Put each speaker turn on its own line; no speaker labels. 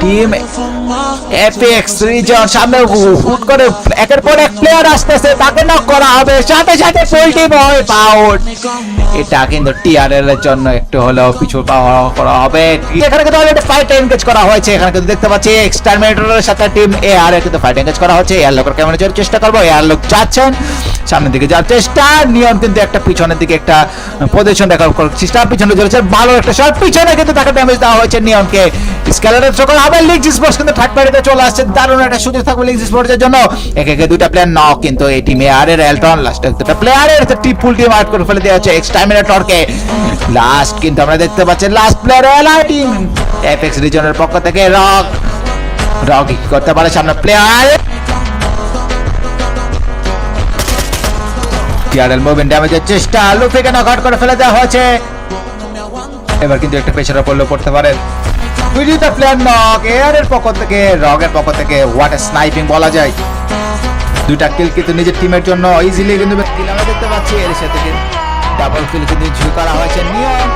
Team এপিএক্স reason সামনে হুট করে একের পর এক প্লেয়ার আসতেছে, তাকে নক করা হবে, সাথে সাথে ফুল টিম হয় আউট। এটা কিন্তু টিআরএল এর জন্য একটু হলেও পিছু পাওয়া করা হবে। এখানে কিন্তু অলরেডি ফাইট এনগেজ করা হয়েছে, এখানে কিন্তু দেখতে পাচ্ছি এক্সটারমিনেটরের সাথে টিম এআর এর কিন্তু ফাইট এনগেজ করা হচ্ছে। এয়ার লোকের কেমন যাওয়ার চেষ্টা করবো, এয়ার লোক যাচ্ছেন সামনের দিকে যাওয়ার চেষ্টা, নিয়ম কিন্তু একটা পিছনের দিকে একটা পজিশন দেখার চেষ্টা, পিছনে চলেছে ভালো একটা শট, পিছনে কিন্তু তাকে ড্যামেজ দেওয়া হয়েছে নিয়মকে। স্কেলারের সকল আবার লিগ স্পোর্টস কিন্তু থার্ড পার্টিতে চলে আসছে, দারুণ একটা সুযোগ থাকবে লিগ স্পোর্টস এর জন্য। একে একে দুইটা প্লেয়ার নক, কিন্তু এই টিমে আর এর এলটন লাস্ট একটা প্লেয়ারের টিপ ফুল টিম আউট করে ফেলে দেওয়া হচ্ছে এক্সটারমিনেটরকে। লাস্ট কিন্তু আমরা দেখতে পাচ্ছি last player LI team APX রিজনের পক্ষ থেকে রক কি করতে পারে সামনে প্লেয়ার, টিআরএল মুভমেন্ট ড্যামেজের চেষ্টা, লুফিকে নক আউট করে ফেলে দেওয়া হয়েছে। এবার কিন্তু একটা প্রেসারে পড়তে পারেন দুইটা প্লেয়ার নক, এয়ার এর পক্ষ থেকে রগের পক্ষ থেকে। হোয়াট এ স্নাইপিং বলা যায়, দুইটা কিল কিন্তু নিজের টিমের জন্য ইজিলি কিন্তু আমরা দেখতে পাচ্ছি। এর সাথে ডাবল কিল কিন্তু করা হয়েছে নিয়ম।